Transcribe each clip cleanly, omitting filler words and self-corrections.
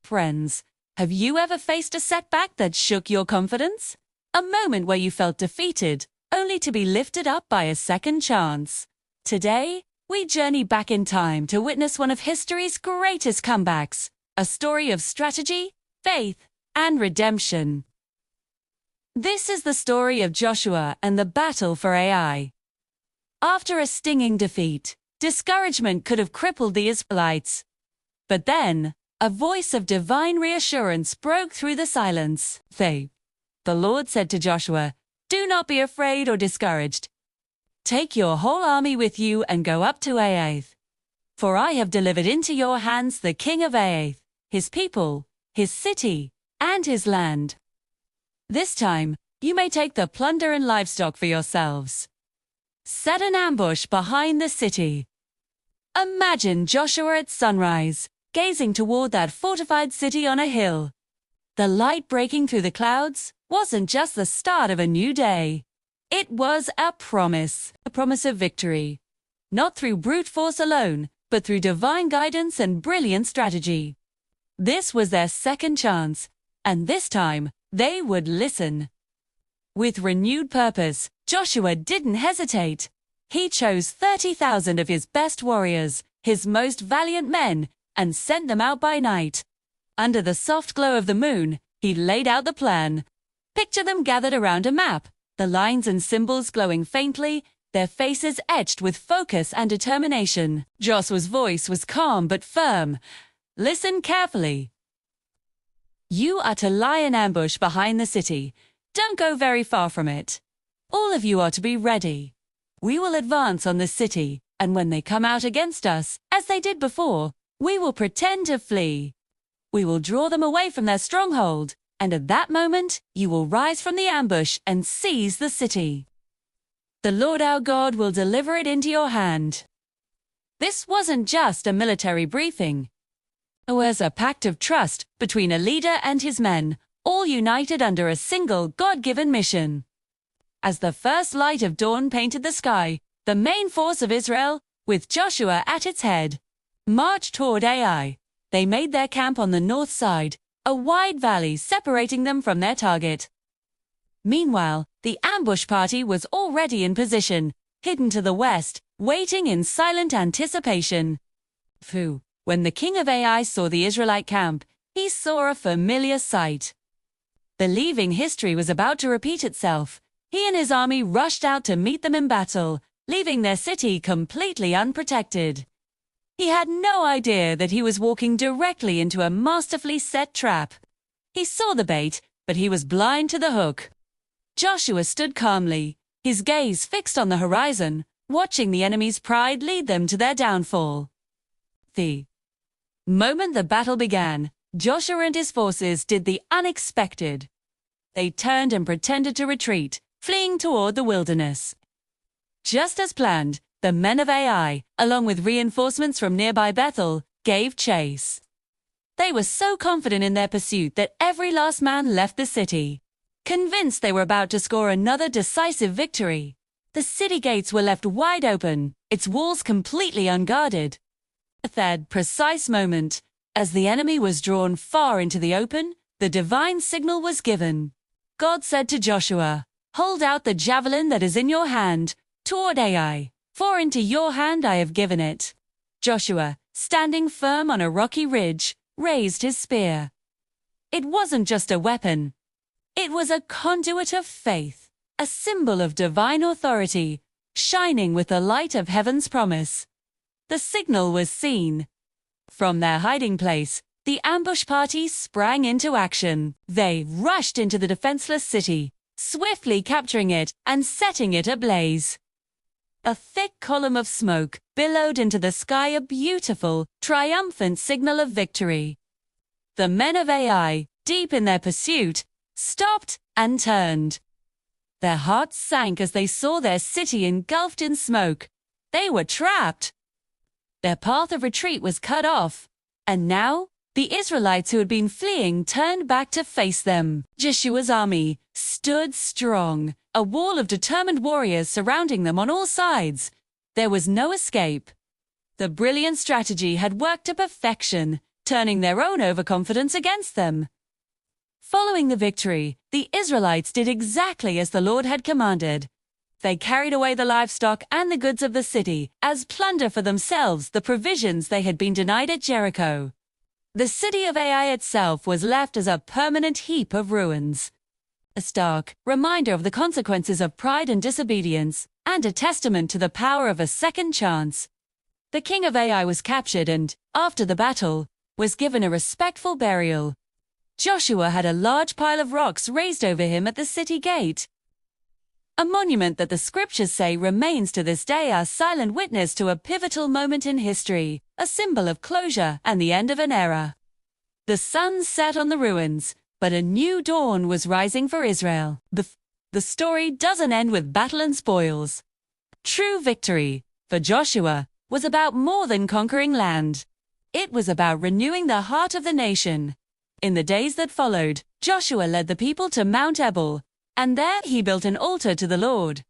friends. Have you ever faced a setback that shook your confidence? A moment where you felt defeated, only to be lifted up by a second chance. Today, we journey back in time to witness one of history's greatest comebacks, a story of strategy, faith, and redemption. This is the story of Joshua and the battle for Ai. After a stinging defeat, discouragement could have crippled the Israelites. But then, a voice of divine reassurance broke through the silence. The Lord said to Joshua, "Do not be afraid or discouraged. Take your whole army with you and go up to Ai. For I have delivered into your hands the king of Ai, his people, his city, and his land. This time, you may take the plunder and livestock for yourselves. Set an ambush behind the city." Imagine Joshua at sunrise, gazing toward that fortified city on a hill. The light breaking through the clouds wasn't just the start of a new day. It was a promise of victory. Not through brute force alone, but through divine guidance and brilliant strategy. This was their second chance, and this time, they would listen. With renewed purpose, Joshua didn't hesitate. He chose 30,000 of his best warriors, his most valiant men, and sent them out by night. Under the soft glow of the moon, he laid out the plan. Picture them gathered around a map, the lines and symbols glowing faintly, their faces etched with focus and determination. Joshua's voice was calm but firm. "Listen carefully. You are to lie in ambush behind the city. Don't go very far from it. All of you are to be ready. We will advance on the city, and when they come out against us, as they did before, we will pretend to flee. We will draw them away from their stronghold, and at that moment, you will rise from the ambush and seize the city. The Lord our God will deliver it into your hand." This wasn't just a military briefing. It was a pact of trust between a leader and his men, all united under a single God-given mission. As the first light of dawn painted the sky, the main force of Israel, with Joshua at its head, marched toward Ai. They made their camp on the north side, a wide valley separating them from their target. Meanwhile, the ambush party was already in position, hidden to the west, waiting in silent anticipation. When the king of Ai saw the Israelite camp, he saw a familiar sight. Believing history was about to repeat itself, he and his army rushed out to meet them in battle, leaving their city completely unprotected. He had no idea that he was walking directly into a masterfully set trap. He saw the bait, but he was blind to the hook. Joshua stood calmly, his gaze fixed on the horizon, watching the enemy's pride lead them to their downfall. The moment the battle began, Joshua and his forces did the unexpected. They turned and pretended to retreat, fleeing toward the wilderness. Just as planned, the men of Ai, along with reinforcements from nearby Bethel, gave chase. They were so confident in their pursuit that every last man left the city. Convinced they were about to score another decisive victory, the city gates were left wide open, its walls completely unguarded. At that precise moment, as the enemy was drawn far into the open, the divine signal was given. God said to Joshua, "Hold out the javelin that is in your hand, toward Ai, for into your hand I have given it." Joshua, standing firm on a rocky ridge, raised his spear. It wasn't just a weapon. It was a conduit of faith, a symbol of divine authority, shining with the light of heaven's promise. The signal was seen. From their hiding place, the ambush party sprang into action. They rushed into the defenseless city, swiftly capturing it and setting it ablaze. A thick column of smoke billowed into the sky, a beautiful, triumphant signal of victory. The men of Ai, deep in their pursuit, stopped and turned. Their hearts sank as they saw their city engulfed in smoke. They were trapped. Their path of retreat was cut off, and now the Israelites who had been fleeing turned back to face them. Joshua's army stood strong, a wall of determined warriors surrounding them on all sides. There was no escape. The brilliant strategy had worked to perfection, turning their own overconfidence against them. Following the victory, the Israelites did exactly as the Lord had commanded. They carried away the livestock and the goods of the city as plunder for themselves, the provisions they had been denied at Jericho. The city of Ai itself was left as a permanent heap of ruins. A stark reminder of the consequences of pride and disobedience, and a testament to the power of a second chance. The king of Ai was captured and, after the battle, was given a respectful burial. Joshua had a large pile of rocks raised over him at the city gate. A monument that the scriptures say remains to this day a silent witness to a pivotal moment in history, a symbol of closure and the end of an era. The sun set on the ruins, but a new dawn was rising for Israel. The story doesn't end with battle and spoils. True victory, for Joshua, was about more than conquering land. It was about renewing the heart of the nation. In the days that followed, Joshua led the people to Mount Ebal, and there he built an altar to the Lord.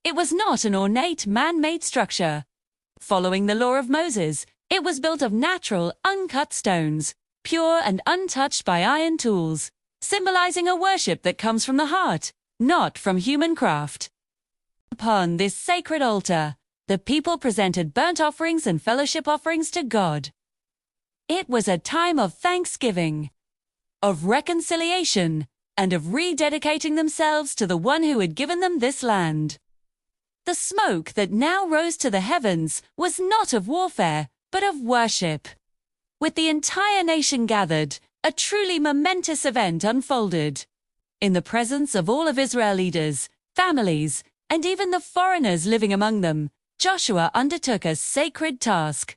It was not an ornate man-made structure. Following the law of Moses, it was built of natural, uncut stones, pure and untouched by iron tools, symbolizing a worship that comes from the heart, not from human craft. Upon this sacred altar, the people presented burnt offerings and fellowship offerings to God. It was a time of thanksgiving, of reconciliation, and of rededicating themselves to the one who had given them this land. The smoke that now rose to the heavens was not of warfare, but of worship. With the entire nation gathered, a truly momentous event unfolded. In the presence of all of Israel's leaders, families, and even the foreigners living among them, Joshua undertook a sacred task.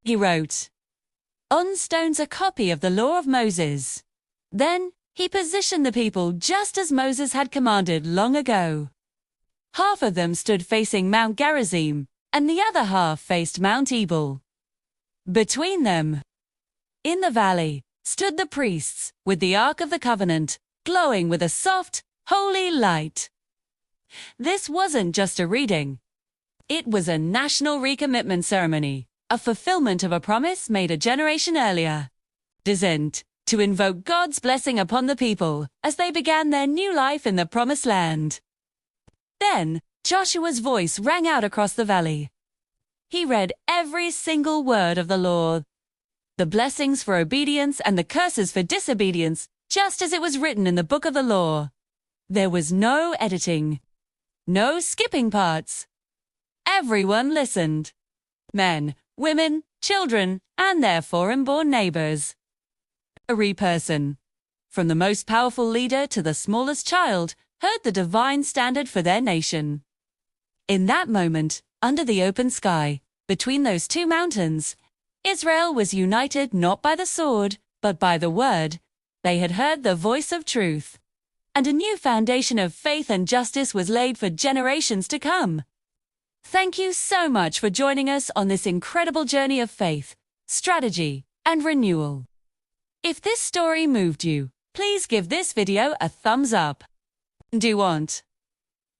He wrote on stones a copy of the law of Moses. Then, he positioned the people just as Moses had commanded long ago. Half of them stood facing Mount Gerizim, and the other half faced Mount Ebal. Between them, in the valley, stood the priests, with the Ark of the Covenant, glowing with a soft, holy light. This wasn't just a reading. It was a national recommitment ceremony, a fulfillment of a promise made a generation earlier. Designed to invoke God's blessing upon the people as they began their new life in the Promised Land. Then, Joshua's voice rang out across the valley. He read every single word of the law, the blessings for obedience and the curses for disobedience, just as it was written in the book of the law. There was no editing, no skipping parts. Everyone listened. Men, women, children, and their foreign-born neighbors. Every person, from the most powerful leader to the smallest child, heard the divine standard for their nation. In that moment, under the open sky, between those two mountains, Israel was united not by the sword, but by the word. They had heard the voice of truth. And a new foundation of faith and justice was laid for generations to come. Thank you so much for joining us on this incredible journey of faith, strategy, and renewal. If this story moved you, please give this video a thumbs up.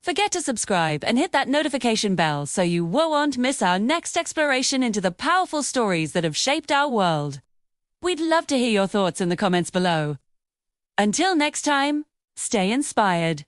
Forget to subscribe and hit that notification bell so you won't miss our next exploration into the powerful stories that have shaped our world. We'd love to hear your thoughts in the comments below. Until next time, stay inspired.